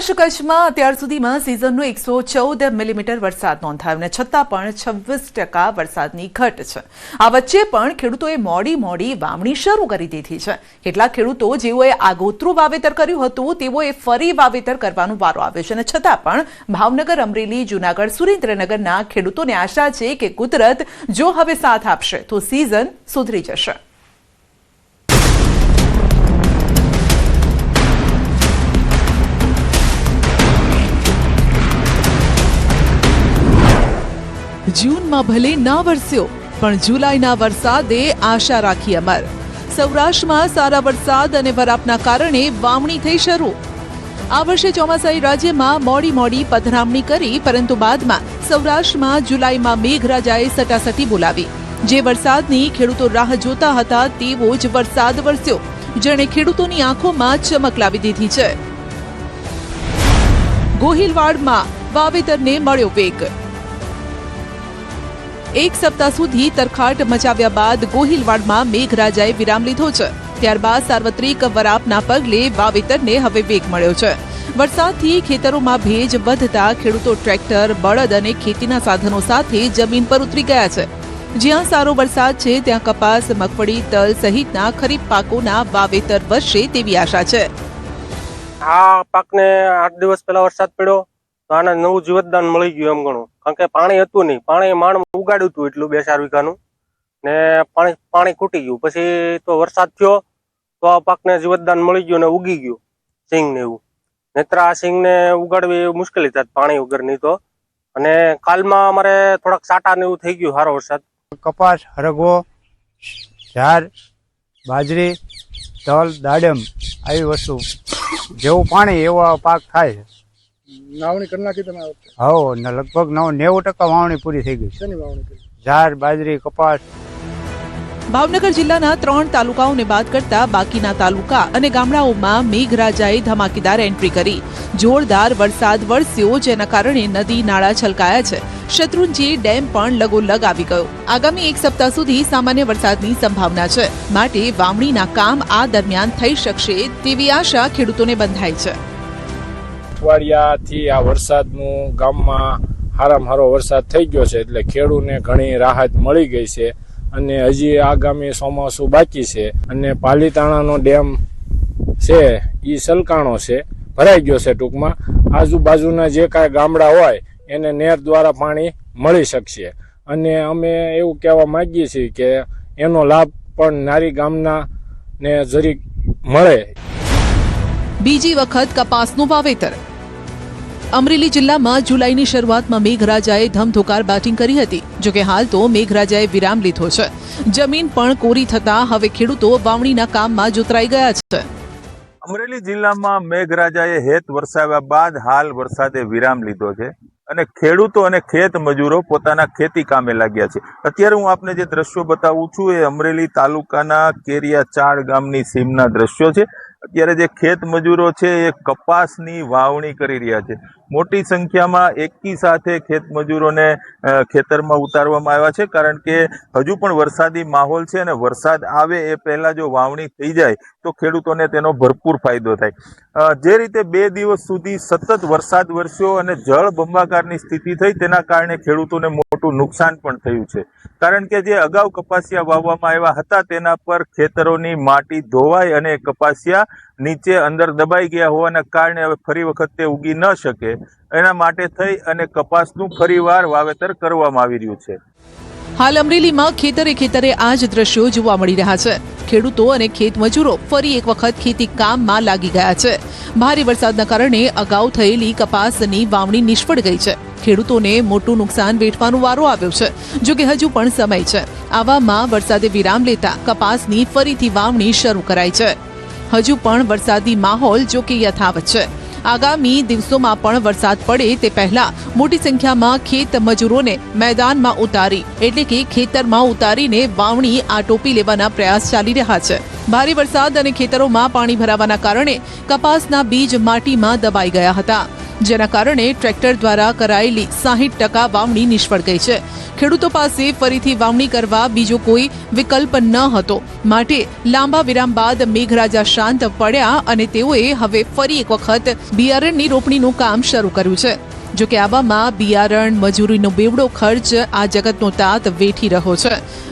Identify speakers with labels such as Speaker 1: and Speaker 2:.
Speaker 1: સૌરાષ્ટ્ર કચ્છમાં અત્યાર સુધીમાં સિઝનનો 114 મિલીમીટર વરસાદ નોંધાયો અને છતાં પણ 26% વરસાદની ઘટ છે। આ વચ્ચે પણ ખેડૂતોએ મોડી વાવણી શરૂ કરી દીધી છે। કેટલાક ખેડૂતો જેઓએ આગોતરું વાવેતર કર્યું હતું તેઓએ ફરી વાવેતર કરવાનો વારો આવ્યો છે અને છતાં પણ ભાવનગર, અમરેલી, જૂનાગઢ, સુરેન્દ્રનગરના ખેડૂતોને આશા છે કે કુદરત જો હવે સાથ આપશે તો સિઝન સુધરી જશે। જૂનમાં ભલે ના વરસ્યો પણ જુલાઈના વરસાદે આશા રાખી અમર। સૌરાષ્ટ્રમાં સારા વરસાદ અને વરાપના કારણે વાવણી થઈ શરૂ। આ વર્ષે ચોમાસાએ રાજ્યમાં મોડી પધરામણી કરી, પરંતુ બાદમાં સૌરાષ્ટ્રમાં જુલાઈમાં મેઘરાજાએ સટાસટી બોલાવી। જે વરસાદની ખેડૂતો રાહ જોતા હતા તેવો જ વરસાદ વરસ્યો, જેણે ખેડૂતોની આંખોમાં ચમક લાવી દીધી છે। ગોહિલવાડમાં વાવેતરને મળ્યો વેગ। એક સપ્તાહ સુધી તરખાટ મચાવ્યા બાદ ગોહિલવાડમાં મેઘરાજાએ વિરામ લીધો છે। ત્યારબાદ સાર્વત્રિક વરાપના પગલે વાવેતરને હવે વેગ મળ્યો છે। વરસાદથી ખેતરોમાં ભેજ વધતા ખેડૂતો ટ્રેક્ટર, બળદ અને ખેતીના સાધનો સાથે જમીન પર ઉતરી ગયા છે। જ્યાં સારો વરસાદ છે ત્યાં કપાસ, મગફળી, તલ સહિતના ખરીફ પાકોના વાવેતર વધશે તેવી આશા છે।
Speaker 2: આ પાકને 8 દિવસ પહેલા વરસાદ પડ્યો તો આને નવું જીવતદાન મળી ગયું એમ ગણું, કારણ કે પાણી હતું નહીં। પાણી માંડ ઉગાડ્યું હતું એટલું 2-4 વીઘાનું ને પાણી ખૂટી ગયું। પછી તો વરસાદ થયો તો આ પાકને જીવતદાન મળી ગયું ને ઉગી ગયું સિંગ ને એવું। નહીતર આ સિંગ ને ઉગાડવી મુશ્કેલી થાય પાણી વગરની તો। અને કાલમાં અમારે થોડાક સાટા ને એવું થઈ ગયું સારો વરસાદ।
Speaker 3: કપાસ, હરગવો, ઝાર, બાજરી, તલ, દાડમ આવી વસ્તુ જેવું પાણી એવો પાક થાય છે।
Speaker 4: વાવણી કરી નાખી તમે?
Speaker 3: હા, લગભગ 90% વાવણી પૂરી થઈ ગઈ।
Speaker 4: શેની વાવણી કરી?
Speaker 3: ઝાર, બાજરી, કપાસ।
Speaker 1: ભાવનગર જિલ્લાના 3 તાલુકાઓને બાદ કરતા બાકીના તાલુકા અને ગામડાઓમાં મેઘરાજાએ ધમાકેદાર એન્ટ્રી કરી। જોરદાર વરસાદ વરસ્યો, જેના કારણે નદી નાળા છલકાયા છે। શત્રુંજી ડેમ પણ લગોલગ આવી ગયો। આગામી 1 સપ્તાહ સુધી સામાન્ય વરસાદની સંભાવના છે, માટે વાવણીના કામ આ દરમિયાન થઈ શકશે તેવી આશા ખેડૂતોને બંધાઈ છે।
Speaker 5: અઠવાડિયાથી આ વરસાદનું ગામમાં હારામાં હારો વરસાદ થઈ ગયો છે, એટલે ખેડૂતને ઘણી રાહત મળી ગઈ છે। અને હજી આગામી ચોમાસું બાકી છે અને પાલીતાણાનો ડેમ છે એ સલકાણો છે, ભરાઈ ગયો છે। ટૂંકમાં આજુબાજુના જે કાંઈ ગામડા હોય એને નહેર દ્વારા પાણી મળી શકશે। અને અમે એવું કહેવા માંગીએ છીએ કે એનો લાભ પણ નારી ગામના ને જરીક મળે।
Speaker 1: બીજી વખત કપાસનું વાવેતર। અમરેલી જિલ્લામાં જુલાઈની શરૂઆતમાં મેઘરાજાએ ધમધોકાર બેટિંગ કરી હતી, જોકે હાલ તો મેઘરાજાએ વિરામ લીધો છે। જમીન પણ કોરી થતા હવે ખેડૂતો વાવણીના કામમાં જોતરાઈ ગયા છે।
Speaker 6: અમરેલી જિલ્લામાં મેઘરાજાએ હેત વરસાવ્યા બાદ હાલ વરસાદે વિરામ લીધો છે અને ખેડૂતો અને ખેત મજૂરો પોતાના ખેતી કામે લાગ્યા છે। અત્યારે હું આપને જે દ્રશ્યો બતાવું છું એ અમરેલી તાલુકાના કેરિયાચાળ ગામની સીમના દ્રશ્યો છે। અત્યારે જે ખેત મજૂરો છે એ કપાસની વાવણી કરી રહ્યા છે। મોટી સંખ્યામાં એકી સાથે ખેત મજૂરોને ખેતરમાં ઉતારવામાં આવ્યા છે, કારણ કે હજુ પણ વરસાદી માહોલ છે અને વરસાદ આવે એ પહેલા જો વાવણી થઈ જાય તો ખેડૂતોને તેનો ભરપૂર ફાયદો થાય। જે રીતે 2 દિવસ સુધી સતત વરસાદ વરસ્યો અને જળ બંબાકારની સ્થિતિ થઈ, તેના કારણે ખેડૂતોને મોટું નુકસાન પણ થયું છે, કારણ કે જે અગાઉ કપાસિયા વાવવામાં આવ્યા હતા તેના પર ખેતરોની માટી ધોવાઈ અને કપાસિયા નીચે અંદર દબાઈ ગયા હોવાના કારણે હવે ફરી વખત તે ઉગી ન શકે। એના માટે થઈ અને કપાસનું ફરીવાર વાવેતર કરવામાં આવી રહ્યું છે।
Speaker 1: હાલ અમરેલીમાં ખેતરે આ જ દ્રશ્યો જોવા મળી રહ્યા છે। ખેડૂતો અને ખેત મજૂરો ફરી એક વખત ખેતી કામમાં લાગી ગયા છે। ભારે વરસાદના કારણે અગાઉ થયેલી કપાસની વાવણી નિષ્ફળ ગઈ છે। ખેડૂતોને મોટું નુકસાન વેઠવાનો વારો આવ્યો છે, જો કે હજુ પણ સમય છે। આવામાં વરસાદે વિરામ લેતા કપાસની ફરીથી વાવણી શરૂ કરાઈ છે। હજુ પણ વરસાદી માહોલ જો કે યથાવત છે। આગામી દિવસોમાં પણ વરસાદ પડે તે પહેલા મોટી સંખ્યામાં ખેત મજૂરોને મેદાનમાં ઉતારી એટલે કે ખેતરમાં ઉતારીને વાવણી આટોપી લેવાના પ્રયાસ ચાલી રહ્યા છે। ભારે વરસાદ અને ખેતરોમાં પાણી ભરાવાના કારણે કપાસના બીજ માટીમાં દબાઈ ગયા હતા। જેના કારણે ટ્રેક્ટર દ્વારા કરાયેલી 60% વાવણી નિષ્ફળ ગઈ છે. ખેડૂતો પાસે ફરીથી વાવણી કરવા બીજો કોઈ વિકલ્પ ન હતો. માટે લાંબા વિરામ બાદ મેઘરાજા શાંત પડ્યા અને તેઓએ હવે ફરી એક વખત બિયારણની રોપણીનું કામ શરૂ કર્યું છે. જો કે આવામાં બિયારણ મજૂરીનો બેવડો ખર્ચ આ જગતનો તાત વેઠી રહ્યો છે.